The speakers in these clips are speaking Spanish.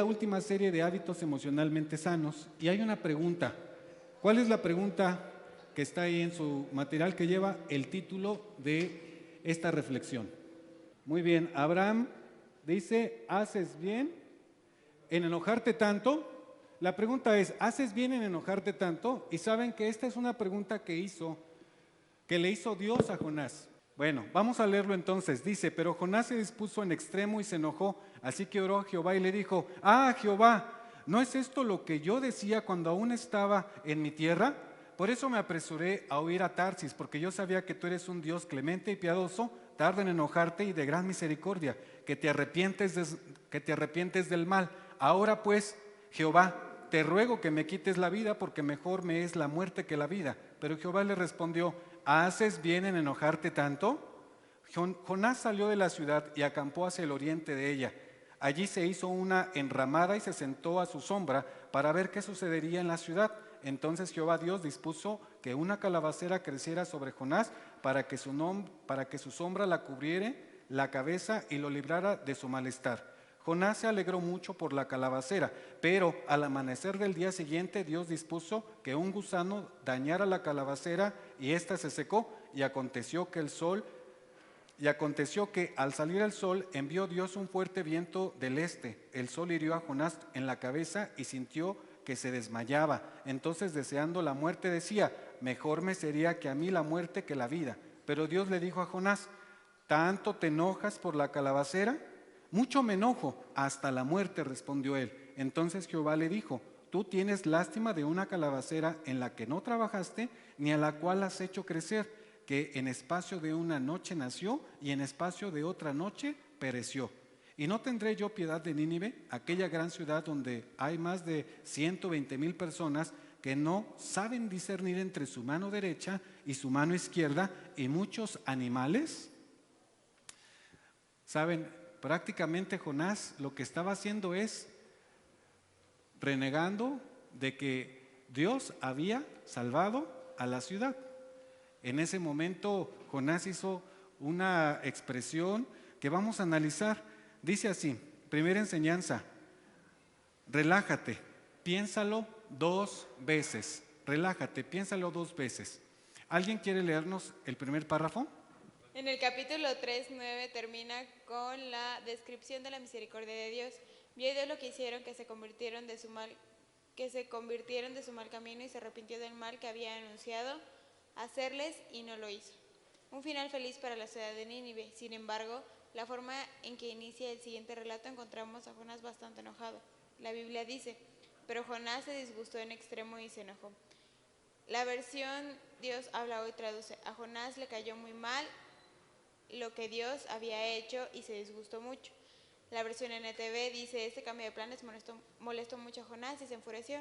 última serie de hábitos emocionalmente sanos y hay una pregunta. ¿Cuál es la pregunta que está ahí en su material que lleva el título de esta reflexión? Muy bien, Abraham dice, ¿haces bien en enojarte tanto? La pregunta es, ¿haces bien en enojarte tanto? Y saben que esta es una pregunta que le hizo Dios a Jonás. Bueno, vamos a leerlo entonces. Dice, pero Jonás se dispuso en extremo y se enojó, así que oró a Jehová y le dijo, Jehová, ¿no es esto lo que yo decía cuando aún estaba en mi tierra? Por eso me apresuré a huir a Tarsis, porque yo sabía que tú eres un Dios clemente y piadoso, tardo en enojarte y de gran misericordia, que te arrepientes del mal. Ahora pues, Jehová, te ruego que me quites la vida, porque mejor me es la muerte que la vida. Pero Jehová le respondió, ¿haces bien en enojarte tanto? Jonás salió de la ciudad y acampó hacia el oriente de ella. Allí se hizo una enramada y se sentó a su sombra para ver qué sucedería en la ciudad. Entonces Jehová Dios dispuso que una calabacera creciera sobre Jonás para que su sombra la cubriere la cabeza y lo librara de su malestar. Jonás se alegró mucho por la calabacera, pero al amanecer del día siguiente Dios dispuso que un gusano dañara la calabacera y ésta se secó, y aconteció que al salir el sol envió Dios un fuerte viento del este. El sol hirió a Jonás en la cabeza y sintió que se desmayaba. Entonces, deseando la muerte, decía, mejor me sería que a mí la muerte que la vida. Pero Dios le dijo a Jonás, ¿tanto te enojas por la calabacera? Mucho me enojo, hasta la muerte, respondió él. Entonces Jehová le dijo, tú tienes lástima de una calabacera en la que no trabajaste, ni a la cual has hecho crecer, que en espacio de una noche nació y en espacio de otra noche pereció. ¿Y no tendré yo piedad de Nínive, aquella gran ciudad donde hay más de 120,000 personas que no saben discernir entre su mano derecha y su mano izquierda, y muchos animales? ¿Saben? Prácticamente Jonás lo que estaba haciendo es renegando de que Dios había salvado a la ciudad. En ese momento Jonás hizo una expresión que vamos a analizar. Dice así, primera enseñanza, relájate, piénsalo 2 veces. Relájate, piénsalo 2 veces. ¿Alguien quiere leernos el primer párrafo? En el capítulo 3:9 termina con la descripción de la misericordia de Dios. Vio Dios lo que hicieron, que se convirtieron de su mal camino y se arrepintió del mal que había anunciado hacerles y no lo hizo. Un final feliz para la ciudad de Nínive. Sin embargo, la forma en que inicia el siguiente relato encontramos a Jonás bastante enojado. La Biblia dice, pero Jonás se disgustó en extremo y se enojó. La versión Dios habla hoy traduce, a Jonás le cayó muy mal lo que Dios había hecho y se disgustó mucho. La versión NTV dice, este cambio de planes molestó mucho a Jonás y se enfureció.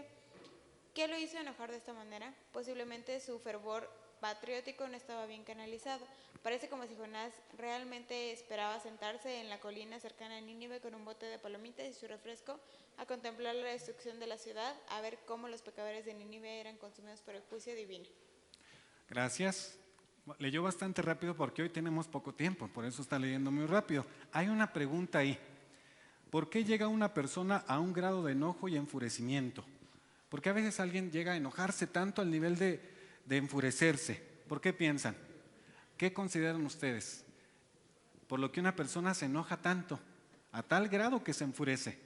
¿Qué lo hizo enojar de esta manera? Posiblemente su fervor patriótico no estaba bien canalizado. Parece como si Jonás realmente esperaba sentarse en la colina cercana a Nínive con un bote de palomitas y su refresco a contemplar la destrucción de la ciudad, a ver cómo los pecadores de Nínive eran consumidos por el juicio divino. Gracias. Leyó bastante rápido porque hoy tenemos poco tiempo, por eso está leyendo muy rápido. Hay una pregunta ahí. ¿Por qué llega una persona a un grado de enojo y enfurecimiento? ¿Por qué a veces alguien llega a enojarse tanto al nivel de enfurecerse? ¿Por qué piensan? ¿Qué consideran ustedes? Por lo que una persona se enoja tanto, a tal grado que se enfurece.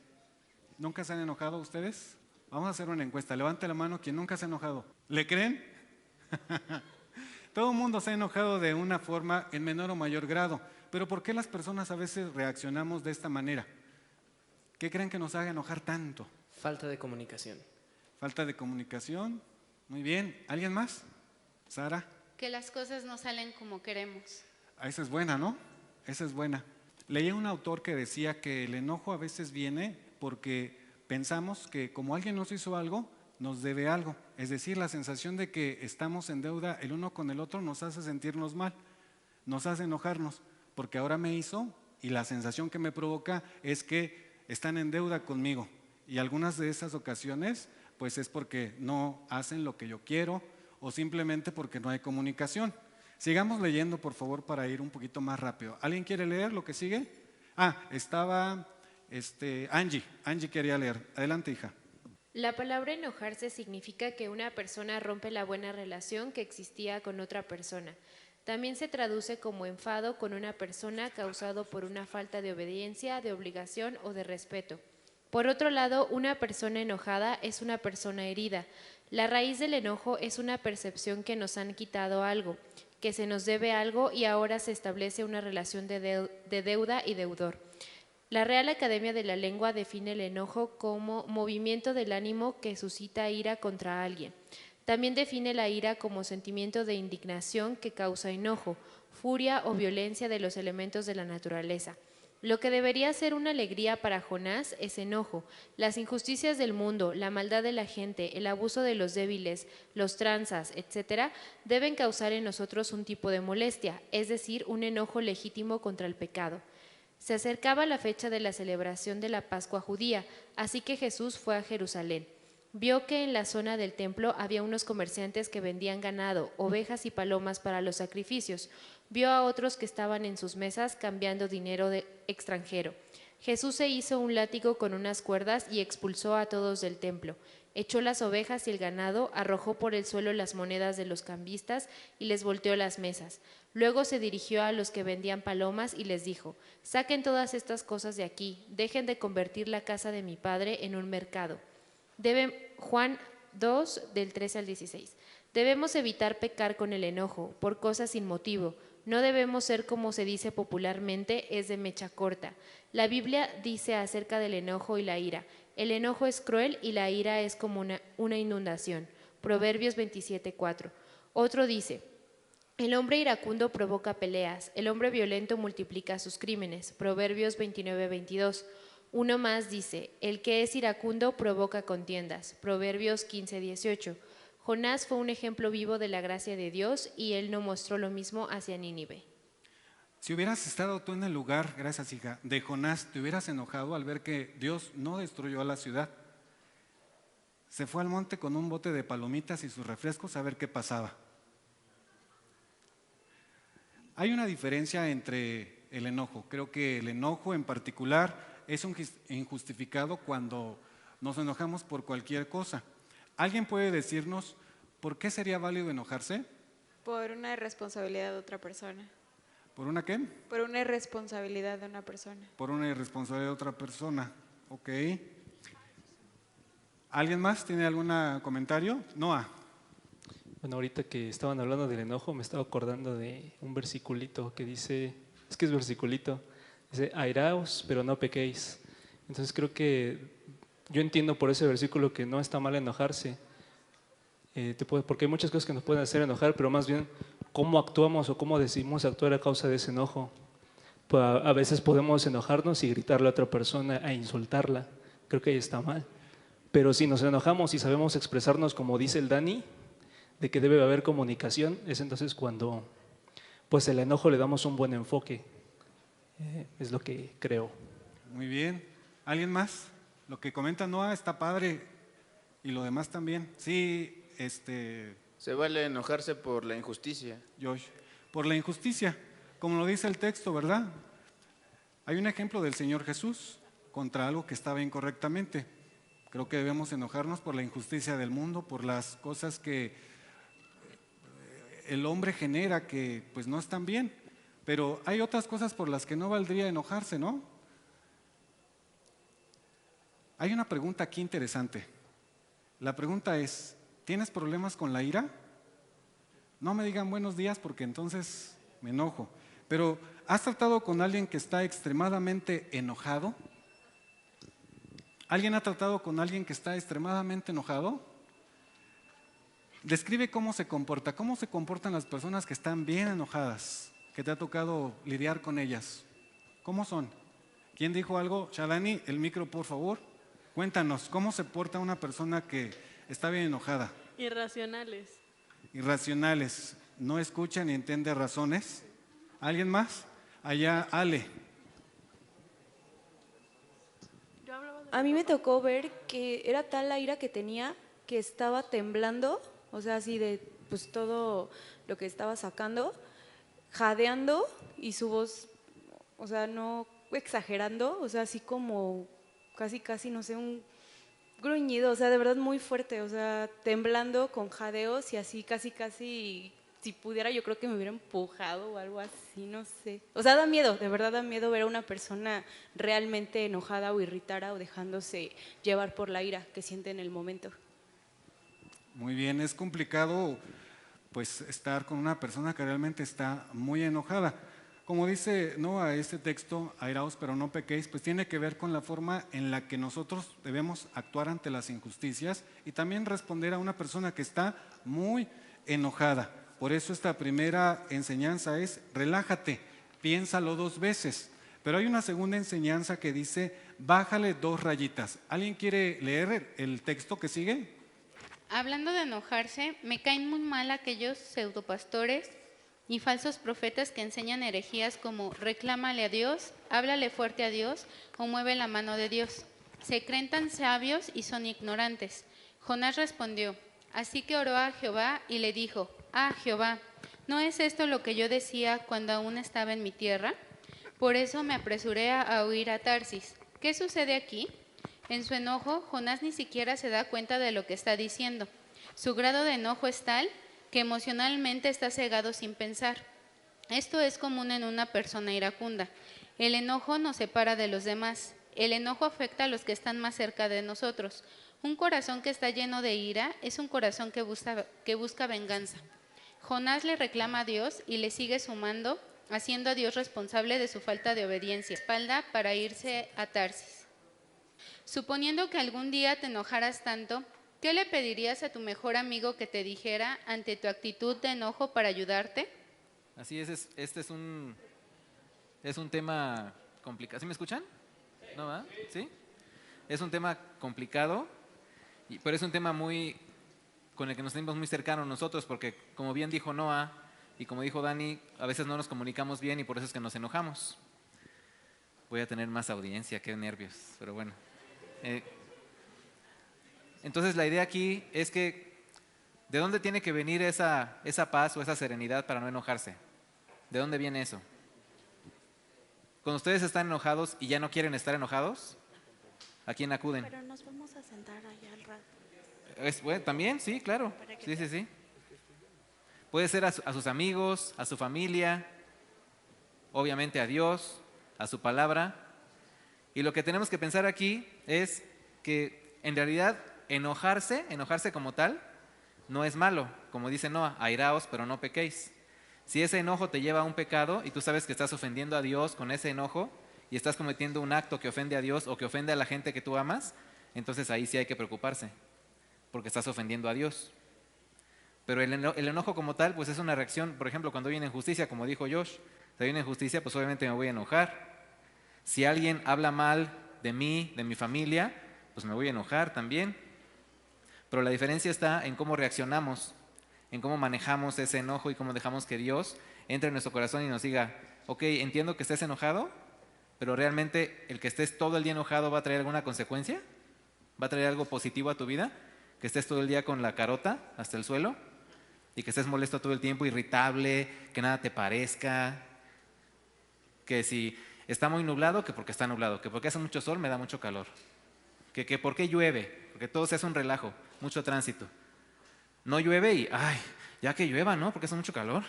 ¿Nunca se han enojado ustedes? Vamos a hacer una encuesta. Levante la mano quien nunca se ha enojado. ¿Le creen? Todo el mundo se ha enojado de una forma en menor o mayor grado, pero ¿por qué las personas a veces reaccionamos de esta manera? ¿Qué creen que nos haga enojar tanto? Falta de comunicación. Falta de comunicación. Muy bien. ¿Alguien más? Sara. Que las cosas no salen como queremos. Esa es buena, ¿no? Esa es buena. Leí a un autor que decía que el enojo a veces viene porque pensamos que como alguien nos hizo algo, nos debe algo. Es decir, la sensación de que estamos en deuda el uno con el otro nos hace sentirnos mal, nos hace enojarnos, porque ahora me hizo y la sensación que me provoca es que están en deuda conmigo. Y algunas de esas ocasiones, pues es porque no hacen lo que yo quiero o simplemente porque no hay comunicación. Sigamos leyendo, por favor, para ir un poquito más rápido. ¿Alguien quiere leer lo que sigue? Estaba Angie quería leer. Adelante, hija. La palabra enojarse significa que una persona rompe la buena relación que existía con otra persona. También se traduce como enfado con una persona causado por una falta de obediencia, de obligación o de respeto. Por otro lado, una persona enojada es una persona herida. La raíz del enojo es una percepción que nos han quitado algo, que se nos debe algo y ahora se establece una relación de deuda y deudor. La Real Academia de la Lengua define el enojo como movimiento del ánimo que suscita ira contra alguien. También define la ira como sentimiento de indignación que causa enojo, furia o violencia de los elementos de la naturaleza. Lo que debería ser una alegría para Jonás es enojo. Las injusticias del mundo, la maldad de la gente, el abuso de los débiles, los tranzas, etc., deben causar en nosotros un tipo de molestia, es decir, un enojo legítimo contra el pecado. Se acercaba la fecha de la celebración de la Pascua judía, así que Jesús fue a Jerusalén. Vio que en la zona del templo había unos comerciantes que vendían ganado, ovejas y palomas para los sacrificios. Vio a otros que estaban en sus mesas cambiando dinero extranjero. Jesús se hizo un látigo con unas cuerdas y expulsó a todos del templo. Echó las ovejas y el ganado, arrojó por el suelo las monedas de los cambistas y les volteó las mesas. Luego se dirigió a los que vendían palomas y les dijo: «Saquen todas estas cosas de aquí, dejen de convertir la casa de mi padre en un mercado». Juan 2, del 13 al 16. Debemos evitar pecar con el enojo, por cosas sin motivo. No debemos ser, como se dice popularmente, es de mecha corta. La Biblia dice acerca del enojo y la ira: el enojo es cruel y la ira es como una inundación. Proverbios 27:4. Otro dice: el hombre iracundo provoca peleas, el hombre violento multiplica sus crímenes. Proverbios 29:22. Uno más dice: el que es iracundo provoca contiendas. Proverbios 15:18. Jonás fue un ejemplo vivo de la gracia de Dios y él no mostró lo mismo hacia Nínive. Si hubieras estado tú en el lugar, gracias hija, de Jonás, ¿te hubieras enojado al ver que Dios no destruyó a la ciudad? Se fue al monte con un bote de palomitas y sus refrescos a ver qué pasaba. Hay una diferencia entre el enojo. Creo que el enojo en particular es injustificado cuando nos enojamos por cualquier cosa. ¿Alguien puede decirnos por qué sería válido enojarse? Por una irresponsabilidad de otra persona. ¿Por una qué? Por una irresponsabilidad de una persona. Por una irresponsabilidad de otra persona. Ok. ¿Alguien más tiene algún comentario? Noah. Bueno, ahorita que estaban hablando del enojo, me estaba acordando de un versiculito que dice, es que es versiculito, dice: airaos, pero no pequéis. Entonces creo que yo entiendo por ese versículo que no está mal enojarse, porque hay muchas cosas que nos pueden hacer enojar, pero más bien cómo actuamos o cómo decidimos actuar a causa de ese enojo. Pues a veces podemos enojarnos y gritarle a otra persona, a insultarla, creo que ahí está mal. Pero si nos enojamos y sabemos expresarnos como dice el Dani, de que debe haber comunicación, es entonces cuando pues el enojo le damos un buen enfoque, es lo que creo. Muy bien. ¿Alguien más? Lo que comenta Noah está padre y lo demás también. Sí, Se vale enojarse por la injusticia. Josh, por la injusticia, como lo dice el texto, ¿verdad? Hay un ejemplo del Señor Jesús contra algo que estaba incorrectamente. Creo que debemos enojarnos por la injusticia del mundo, por las cosas que el hombre genera que pues no están bien, pero hay otras cosas por las que no valdría enojarse, ¿no? Hay una pregunta aquí interesante. La pregunta es: ¿tienes problemas con la ira? No me digan buenos días porque entonces me enojo. Pero ¿has tratado con alguien que está extremadamente enojado? ¿Alguien ha tratado con alguien que está extremadamente enojado? Describe cómo se comporta. ¿Cómo se comportan las personas que están bien enojadas, que te ha tocado lidiar con ellas? ¿Cómo son? ¿Quién dijo algo? Shalani, el micro, por favor. Cuéntanos, ¿cómo se porta una persona que está bien enojada? Irracionales. Irracionales. No escucha ni entiende razones. ¿Alguien más? Allá, Ale. A mí me tocó ver que era tal la ira que tenía que estaba temblando, o sea, así de pues todo lo que estaba sacando, jadeando, y su voz, o sea, no exagerando, o sea, así como casi, no sé, un gruñido, o sea, de verdad muy fuerte, o sea, temblando con jadeos y así casi, si pudiera yo creo que me hubiera empujado o algo así, no sé. O sea, da miedo, de verdad da miedo ver a una persona realmente enojada o irritada o dejándose llevar por la ira que siente en el momento. Muy bien, es complicado pues estar con una persona que realmente está muy enojada. Como dice Noa, este texto, airaos pero no pequéis, pues tiene que ver con la forma en la que nosotros debemos actuar ante las injusticias y también responder a una persona que está muy enojada. Por eso esta primera enseñanza es relájate, piénsalo 2 veces. Pero hay una segunda enseñanza que dice bájale 2 rayitas. ¿Alguien quiere leer el texto que sigue? Hablando de enojarse, me caen muy mal aquellos pseudopastores y falsos profetas que enseñan herejías como reclámale a Dios, háblale fuerte a Dios o mueve la mano de Dios. Se creen tan sabios y son ignorantes. Jonás respondió, así que oró a Jehová y le dijo, Jehová, ¿no es esto lo que yo decía cuando aún estaba en mi tierra? Por eso me apresuré a huir a Tarsis. ¿Qué sucede aquí? En su enojo, Jonás ni siquiera se da cuenta de lo que está diciendo. Su grado de enojo es tal que emocionalmente está cegado sin pensar. Esto es común en una persona iracunda. El enojo nos separa de los demás. El enojo afecta a los que están más cerca de nosotros. Un corazón que está lleno de ira es un corazón que busca venganza. Jonás le reclama a Dios y le sigue sumando, haciendo a Dios responsable de su falta de obediencia. Espalda para irse a Tarsis. Suponiendo que algún día te enojaras tanto, ¿qué le pedirías a tu mejor amigo que te dijera ante tu actitud de enojo para ayudarte? Así es, este es un tema complicado. ¿Sí me escuchan? ¿No va? ¿Sí? Es un tema complicado, pero es un tema con el que nos sentimos muy cercanos nosotros, porque como bien dijo Noa y como dijo Dani, a veces no nos comunicamos bien y por eso es que nos enojamos. Voy a tener más audiencia, qué nervios, pero bueno. Entonces la idea aquí es que ¿de dónde tiene que venir esa paz o esa serenidad para no enojarse? ¿De dónde viene eso? Cuando ustedes están enojados y ya no quieren estar enojados, ¿a quién acuden? Pero nos vamos a sentar allá al rato. Bueno, también, sí, claro. Sí. Puede ser a sus amigos, a su familia, obviamente a Dios, a su palabra. Y lo que tenemos que pensar aquí es que en realidad enojarse como tal, no es malo. Como dice Noa, airaos pero no pequéis. Si ese enojo te lleva a un pecado y tú sabes que estás ofendiendo a Dios con ese enojo y estás cometiendo un acto que ofende a Dios o que ofende a la gente que tú amas, entonces ahí sí hay que preocuparse, porque estás ofendiendo a Dios. Pero el enojo como tal, pues es una reacción. Por ejemplo, cuando hay una injusticia, como dijo Josh, si hay una injusticia, pues obviamente me voy a enojar. Si alguien habla mal de mí, de mi familia, pues me voy a enojar también. Pero la diferencia está en cómo reaccionamos, en cómo manejamos ese enojo y cómo dejamos que Dios entre en nuestro corazón y nos diga, ok, entiendo que estés enojado, pero realmente el que estés todo el día enojado va a traer alguna consecuencia, va a traer algo positivo a tu vida, que estés todo el día con la carota hasta el suelo y que estés molesto todo el tiempo, irritable, que nada te parezca, que si está muy nublado, que porque está nublado, que porque hace mucho sol me da mucho calor, que porque llueve, porque todo se hace un relajo, mucho tránsito. No llueve y, ya que llueva, ¿no? Porque hace mucho calor.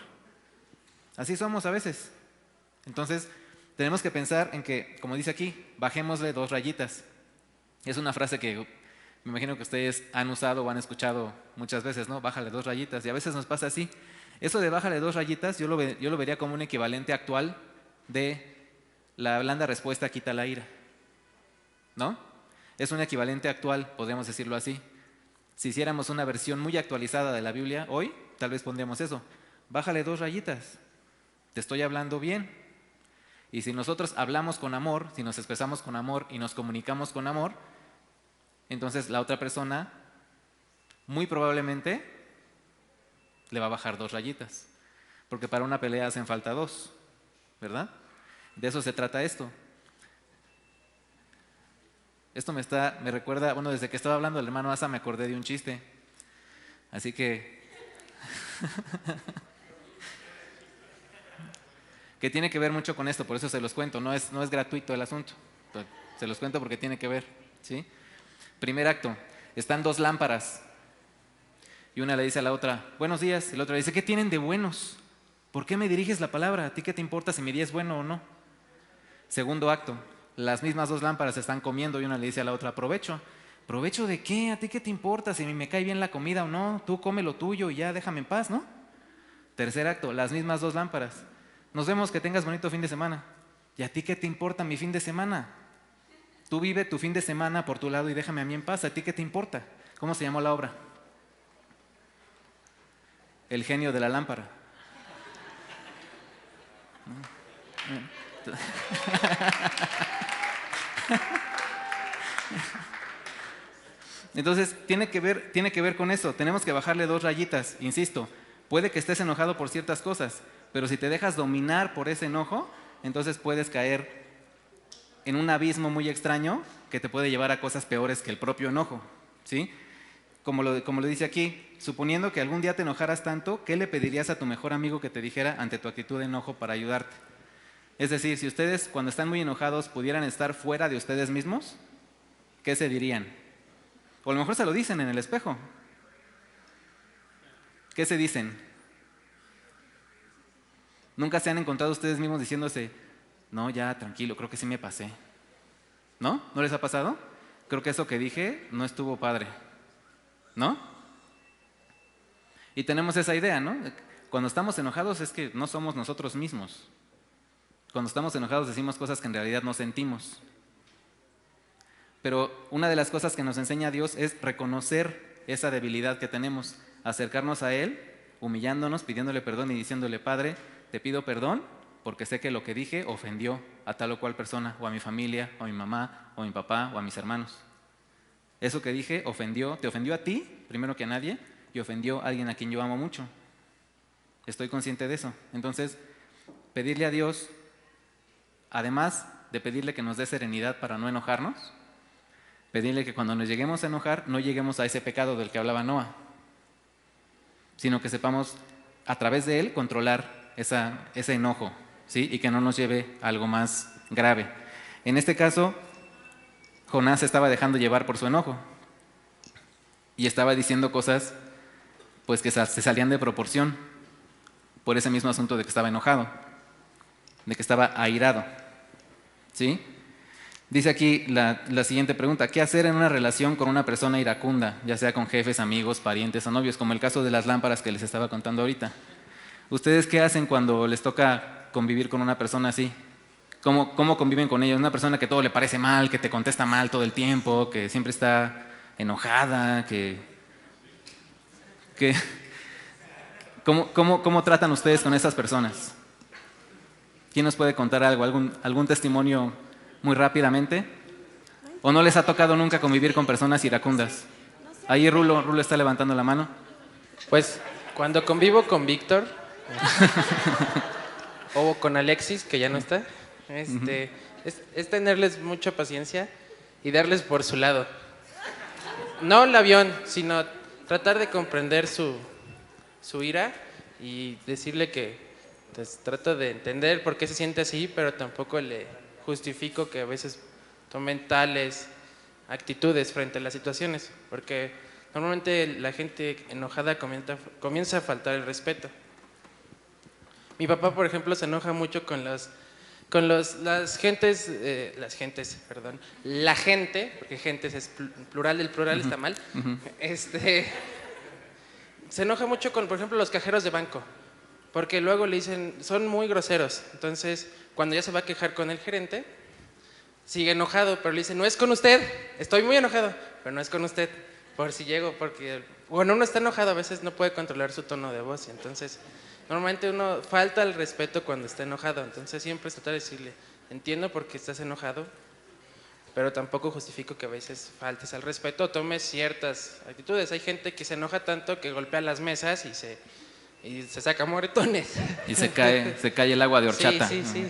Así somos a veces. Entonces, tenemos que pensar en que, como dice aquí, bajémosle 2 rayitas. Es una frase que me imagino que ustedes han usado o han escuchado muchas veces, ¿no? Bájale 2 rayitas. Y a veces nos pasa así. Eso de bájale 2 rayitas, yo lo vería como un equivalente actual de la blanda respuesta quita la ira, ¿no? Es un equivalente actual, podríamos decirlo así. Si hiciéramos una versión muy actualizada de la Biblia hoy, tal vez pondríamos eso. Bájale 2 rayitas. Te estoy hablando bien. Y si nosotros hablamos con amor, si nos expresamos con amor y nos comunicamos con amor, entonces la otra persona muy probablemente le va a bajar 2 rayitas. Porque para una pelea hacen falta 2, ¿verdad? De eso se trata esto. Esto me recuerda, bueno, desde que estaba hablando del hermano Asa me acordé de un chiste. Así que que tiene que ver mucho con esto, por eso se los cuento, no es gratuito el asunto, se los cuento porque tiene que ver, ¿sí? Primer acto, están dos lámparas y una le dice a la otra, buenos días, y la otra le dice, ¿qué tienen de buenos? ¿Por qué me diriges la palabra? ¿A ti qué te importa si mi día es bueno o no? Segundo acto, las mismas dos lámparas están comiendo y una le dice a la otra, provecho. ¿Provecho de qué? ¿A ti qué te importa si me cae bien la comida o no? Tú come lo tuyo y ya déjame en paz, ¿no? Tercer acto, las mismas dos lámparas. Nos vemos, que tengas bonito fin de semana. ¿Y a ti qué te importa mi fin de semana? Tú vive tu fin de semana por tu lado y déjame a mí en paz. ¿A ti qué te importa? ¿Cómo se llamó la obra? El genio de la lámpara. Entonces, tiene que ver con eso. Tenemos que bajarle 2 rayitas, insisto. Puede que estés enojado por ciertas cosas, pero si te dejas dominar por ese enojo, entonces puedes caer en un abismo muy extraño que te puede llevar a cosas peores que el propio enojo, ¿sí? Como lo dice aquí, suponiendo que algún día te enojaras tanto, ¿qué le pedirías a tu mejor amigo que te dijera ante tu actitud de enojo para ayudarte? Es decir, si ustedes cuando están muy enojados pudieran estar fuera de ustedes mismos, ¿qué se dirían? O a lo mejor se lo dicen en el espejo. ¿Qué se dicen? ¿Nunca se han encontrado ustedes mismos diciéndose, no, ya, tranquilo, creo que sí me pasé? ¿No? ¿No les ha pasado? Creo que eso que dije no estuvo padre. ¿No? Y tenemos esa idea, ¿no? Cuando estamos enojados es que no somos nosotros mismos. Cuando estamos enojados decimos cosas que en realidad no sentimos. Pero una de las cosas que nos enseña Dios es reconocer esa debilidad que tenemos, acercarnos a Él, humillándonos, pidiéndole perdón y diciéndole, Padre, te pido perdón porque sé que lo que dije ofendió a tal o cual persona, o a mi familia, o a mi mamá, o a mi papá, o a mis hermanos. Eso que dije te ofendió a ti, primero que a nadie, y ofendió a alguien a quien yo amo mucho. Estoy consciente de eso. Entonces, pedirle a Dios, además de pedirle que nos dé serenidad para no enojarnos, pedirle que cuando nos lleguemos a enojar, no lleguemos a ese pecado del que hablaba Noa, sino que sepamos, a través de él, controlar ese enojo, ¿sí? Y que no nos lleve a algo más grave. En este caso, Jonás se estaba dejando llevar por su enojo y estaba diciendo cosas pues que se salían de proporción por ese mismo asunto de que estaba enojado, de que estaba airado, ¿sí? Dice aquí la siguiente pregunta, ¿qué hacer en una relación con una persona iracunda, ya sea con jefes, amigos, parientes o novios, como el caso de las lámparas que les estaba contando ahorita? ¿Ustedes qué hacen cuando les toca convivir con una persona así? ¿Cómo conviven con ellos? Una persona que todo le parece mal, que te contesta mal todo el tiempo, que siempre está enojada, ¿Cómo tratan ustedes con esas personas? ¿Quién nos puede contar algo? ¿Algún testimonio muy rápidamente? ¿O no les ha tocado nunca convivir con personas iracundas? Ahí Rulo está levantando la mano. Pues cuando convivo con Víctor o con Alexis, que ya no está, es tenerles mucha paciencia y darles por su lado. No el avión, sino tratar de comprender su ira y decirle que pues, trato de entender por qué se siente así, pero tampoco le justifico que a veces tomen tales actitudes frente a las situaciones, porque normalmente la gente enojada comienza a faltar el respeto. Mi papá, por ejemplo, se enoja mucho con la gente, porque gentes es plural, el plural está mal, se enoja mucho con, por ejemplo, los cajeros de banco, porque luego le dicen, son muy groseros, entonces cuando ya se va a quejar con el gerente, sigue enojado, pero le dice, no es con usted, estoy muy enojado, pero no es con usted, por si llego, porque cuando uno está enojado a veces no puede controlar su tono de voz, y entonces normalmente uno falta el respeto cuando está enojado, entonces siempre es tratar de decirle, entiendo por qué estás enojado, pero tampoco justifico que a veces faltes al respeto o tomes ciertas actitudes. Hay gente que se enoja tanto que golpea las mesas y se saca moretones. Y se cae el agua de horchata. Sí.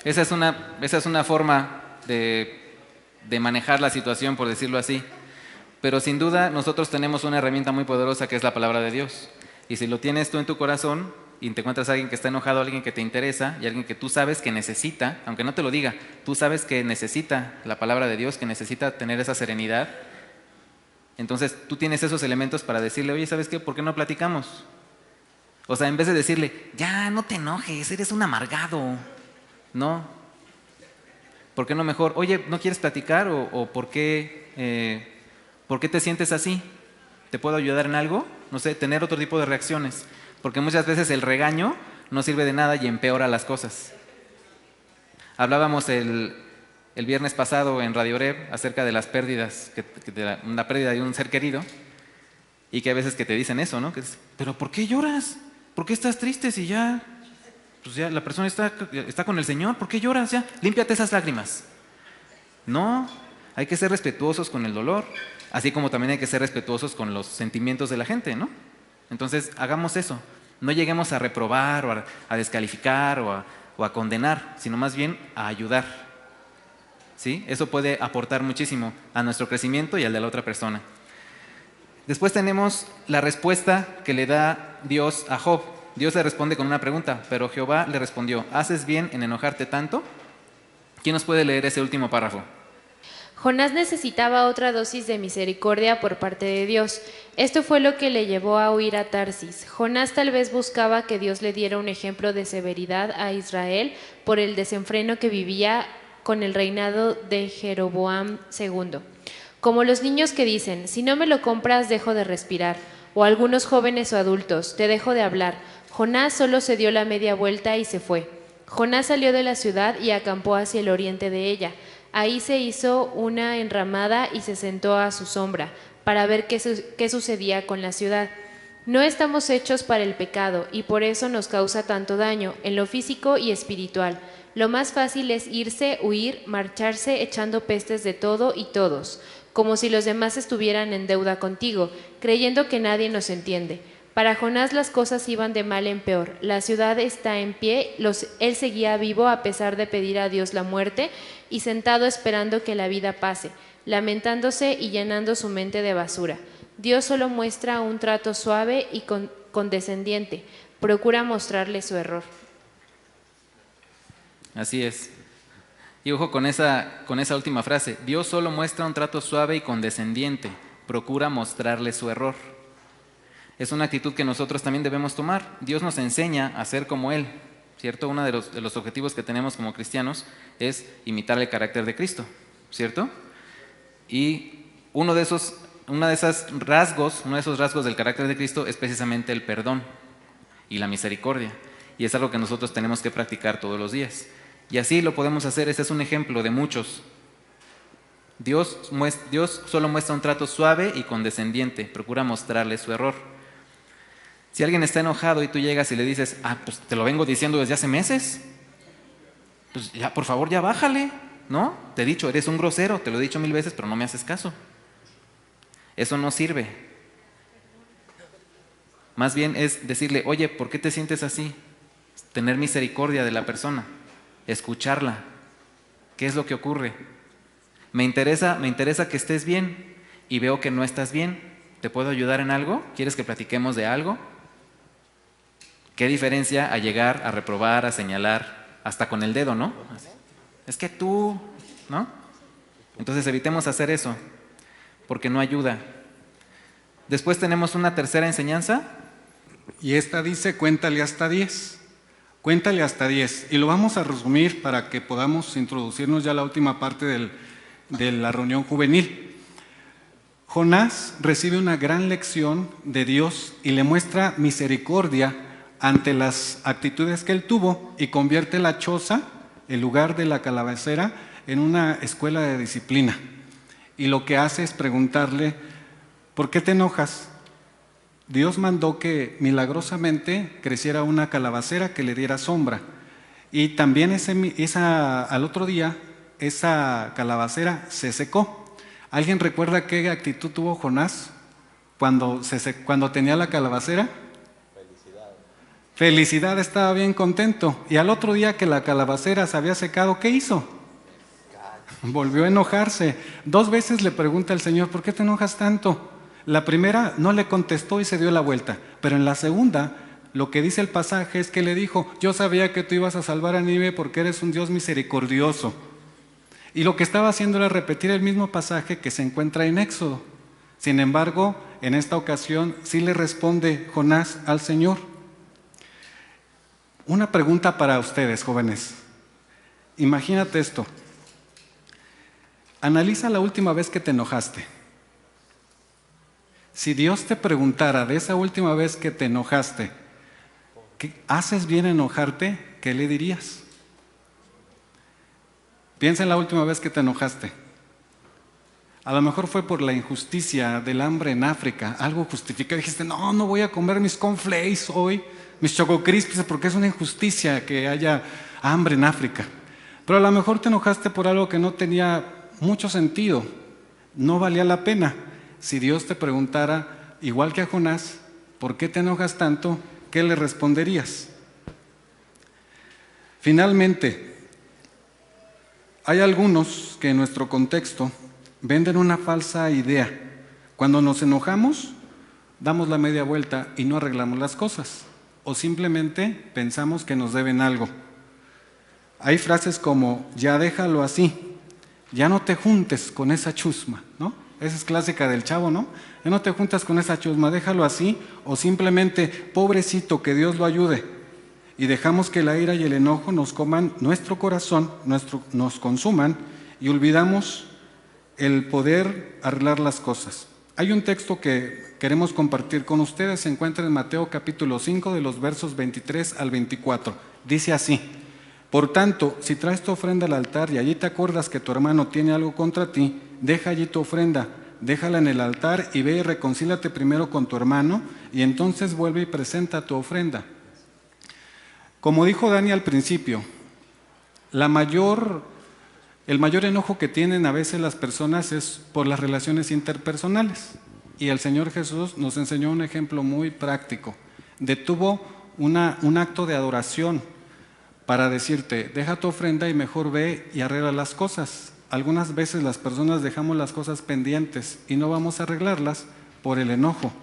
Esa es una forma de manejar la situación, por decirlo así. Pero sin duda nosotros tenemos una herramienta muy poderosa que es la palabra de Dios. Y si lo tienes tú en tu corazón y te encuentras a alguien que está enojado, alguien que te interesa y alguien que tú sabes que necesita, aunque no te lo diga, tú sabes que necesita la palabra de Dios, que necesita tener esa serenidad, entonces tú tienes esos elementos para decirle, oye, ¿sabes qué? ¿Por qué no platicamos? O sea, en vez de decirle, ya, no te enojes, eres un amargado. No. ¿Por qué no mejor, oye, ¿no quieres platicar? ¿O por qué te sientes así? ¿Te puedo ayudar en algo? No sé, tener otro tipo de reacciones. Porque muchas veces el regaño no sirve de nada y empeora las cosas. Hablábamos el viernes pasado en Radio Oreb acerca de las pérdidas, una pérdida de un ser querido, y que a veces que te dicen eso, ¿no? Que es, pero ¿por qué lloras? ¿Por qué estás triste si ya, pues ya la persona está con el Señor? ¿Por qué lloras? Ya, límpiate esas lágrimas. No, hay que ser respetuosos con el dolor, así como también hay que ser respetuosos con los sentimientos de la gente, ¿no? Entonces, hagamos eso. No lleguemos a reprobar o a descalificar o a condenar, sino más bien a ayudar. ¿Sí? Eso puede aportar muchísimo a nuestro crecimiento y al de la otra persona. Después tenemos la respuesta que le da Dios a Job. Dios le responde con una pregunta, pero Jehová le respondió, ¿haces bien en enojarte tanto? ¿Quién nos puede leer ese último párrafo? Jonás necesitaba otra dosis de misericordia por parte de Dios. Esto fue lo que le llevó a huir a Tarsis. Jonás tal vez buscaba que Dios le diera un ejemplo de severidad a Israel por el desenfreno que vivía con el reinado de Jeroboam II. Como los niños que dicen, si no me lo compras dejo de respirar, o algunos jóvenes o adultos, te dejo de hablar. Jonás solo se dio la media vuelta y se fue. Jonás salió de la ciudad y acampó hacia el oriente de ella. Ahí se hizo una enramada y se sentó a su sombra, para ver qué sucedía con la ciudad. No estamos hechos para el pecado, y por eso nos causa tanto daño, en lo físico y espiritual. Lo más fácil es irse, huir, marcharse echando pestes de todo y todos, como si los demás estuvieran en deuda contigo, creyendo que nadie nos entiende. Para Jonás las cosas iban de mal en peor. La ciudad está en pie, él seguía vivo a pesar de pedir a Dios la muerte y sentado esperando que la vida pase, lamentándose y llenando su mente de basura. Dios solo muestra un trato suave y condescendiente, procura mostrarle su error. Así es. Y ojo con esa última frase, Dios solo muestra un trato suave y condescendiente, procura mostrarle su error. Es una actitud que nosotros también debemos tomar. Dios nos enseña a ser como Él, ¿cierto? Uno de los objetivos que tenemos como cristianos es imitar el carácter de Cristo, ¿cierto? Y uno de esos rasgos del carácter de Cristo es precisamente el perdón y la misericordia. Y es algo que nosotros tenemos que practicar todos los días. Y así lo podemos hacer, ese es un ejemplo de muchos. Dios solo muestra un trato suave y condescendiente, procura mostrarle su error. Si alguien está enojado y tú llegas y le dices, pues te lo vengo diciendo desde hace meses, pues ya, por favor, ya bájale, ¿no? Te he dicho, eres un grosero, te lo he dicho 1000 veces, pero no me haces caso. Eso no sirve. Más bien es decirle, oye, ¿por qué te sientes así? Tener misericordia de la persona, escucharla. ¿Qué es lo que ocurre? Me interesa que estés bien y veo que no estás bien. ¿Te puedo ayudar en algo? ¿Quieres que platiquemos de algo? ¿Qué diferencia a llegar a reprobar, a señalar, hasta con el dedo, ¿no? Es que tú, ¿no? Entonces evitemos hacer eso, porque no ayuda. Después tenemos una tercera enseñanza. Y esta dice, cuéntale hasta 10. Cuéntale hasta 10. Y lo vamos a resumir para que podamos introducirnos ya a la última parte de la reunión juvenil. Jonás recibe una gran lección de Dios y le muestra misericordia ante las actitudes que él tuvo y convierte la choza, el lugar de la calabacera, en una escuela de disciplina. Y lo que hace es preguntarle, ¿por qué te enojas? Dios mandó que milagrosamente creciera una calabacera que le diera sombra. Y también al otro día, esa calabacera se secó. ¿Alguien recuerda qué actitud tuvo Jonás cuando tenía la calabacera? Felicidad, estaba bien contento. Y al otro día que la calabacera se había secado, ¿qué hizo? Volvió a enojarse. 2 veces le pregunta al Señor, ¿por qué te enojas tanto? La primera no le contestó y se dio la vuelta, pero en la segunda, lo que dice el pasaje es que le dijo, yo sabía que tú ibas a salvar a Nínive porque eres un Dios misericordioso. Y lo que estaba haciendo era repetir el mismo pasaje que se encuentra en Éxodo. Sin embargo, en esta ocasión sí le responde Jonás al Señor. Una pregunta para ustedes, jóvenes. Imagínate esto. Analiza la última vez que te enojaste. Si Dios te preguntara de esa última vez que te enojaste, ¿haces bien enojarte? ¿Qué le dirías? Piensa en la última vez que te enojaste. A lo mejor fue por la injusticia del hambre en África, algo justificado. Dijiste, no voy a comer mis cornflakes hoy, mis Choco Crispies, porque es una injusticia que haya hambre en África. Pero a lo mejor te enojaste por algo que no tenía mucho sentido, no valía la pena. Si Dios te preguntara, igual que a Jonás, ¿por qué te enojas tanto? ¿Qué le responderías? Finalmente, hay algunos que en nuestro contexto venden una falsa idea. Cuando nos enojamos, damos la media vuelta y no arreglamos las cosas. O simplemente pensamos que nos deben algo. Hay frases como, ya déjalo así, ya no te juntes con esa chusma, ¿no? Esa es clásica del Chavo, ¿no? Ya no te juntas con esa chusma, déjalo así, o simplemente, pobrecito, que Dios lo ayude. Y dejamos que la ira y el enojo nos coman nuestro corazón, nos consuman, y olvidamos el poder arreglar las cosas. Hay un texto que queremos compartir con ustedes, se encuentra en Mateo capítulo 5, de los versos 23 al 24. Dice así: por tanto, si traes tu ofrenda al altar y allí te acuerdas que tu hermano tiene algo contra ti, deja allí tu ofrenda, déjala en el altar y ve y reconcílate primero con tu hermano y entonces vuelve y presenta tu ofrenda. Como dijo Dani al principio, el mayor enojo que tienen a veces las personas es por las relaciones interpersonales. Y el Señor Jesús nos enseñó un ejemplo muy práctico. Detuvo un acto de adoración para decirte, deja tu ofrenda y mejor ve y arregla las cosas. Algunas veces las personas dejamos las cosas pendientes y no vamos a arreglarlas por el enojo.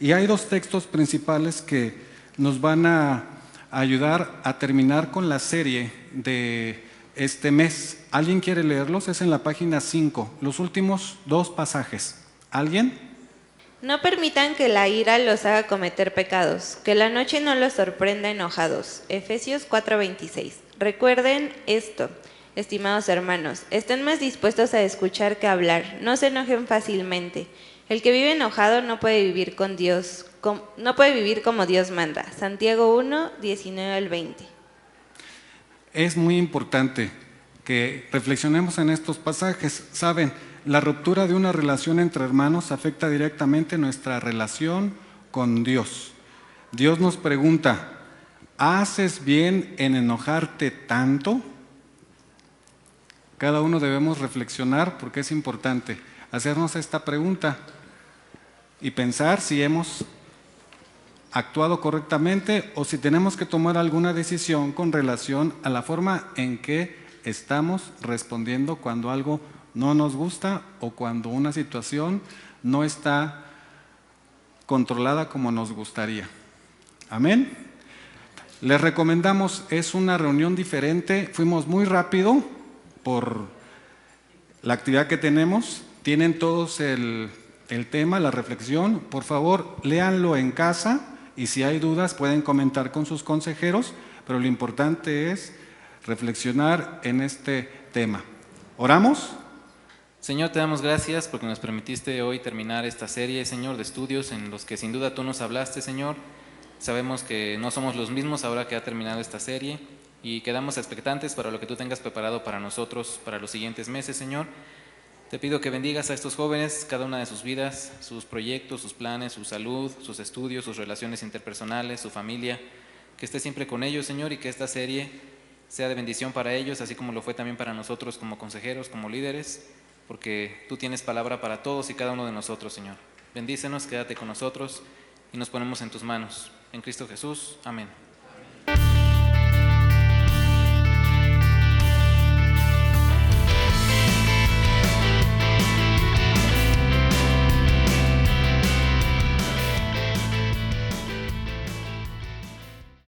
Y hay dos textos principales que nos van a ayudar a terminar con la serie de este mes. ¿Alguien quiere leerlos? Es en la página 5, los últimos dos pasajes. ¿Alguien? No permitan que la ira los haga cometer pecados, que la noche no los sorprenda enojados. Efesios 4:26. Recuerden esto, estimados hermanos, estén más dispuestos a escuchar que a hablar, no se enojen fácilmente. El que vive enojado no puede vivir con Dios, no puede vivir como Dios manda. Santiago 1:19 al 20. Es muy importante que reflexionemos en estos pasajes. Saben, la ruptura de una relación entre hermanos afecta directamente nuestra relación con Dios. Dios nos pregunta, ¿haces bien en enojarte tanto? Cada uno debemos reflexionar porque es importante hacernos esta pregunta y pensar si hemos actuado correctamente o si tenemos que tomar alguna decisión con relación a la forma en que estamos respondiendo cuando algo no nos gusta o cuando una situación no está controlada como nos gustaría. Amén. Les recomendamos, es una reunión diferente, fuimos muy rápido por la actividad que tenemos, tienen todos el tema, la reflexión, por favor léanlo en casa y si hay dudas pueden comentar con sus consejeros, pero lo importante es reflexionar en este tema. ¿Oramos? Señor, te damos gracias porque nos permitiste hoy terminar esta serie, Señor, de estudios en los que sin duda tú nos hablaste, Señor. Sabemos que no somos los mismos ahora que ha terminado esta serie y quedamos expectantes para lo que tú tengas preparado para nosotros para los siguientes meses, Señor. Te pido que bendigas a estos jóvenes, cada una de sus vidas, sus proyectos, sus planes, su salud, sus estudios, sus relaciones interpersonales, su familia, que estés siempre con ellos, Señor, y que esta serie sea de bendición para ellos, así como lo fue también para nosotros como consejeros, como líderes, porque tú tienes palabra para todos y cada uno de nosotros, Señor. Bendícenos, quédate con nosotros y nos ponemos en tus manos. En Cristo Jesús. Amén.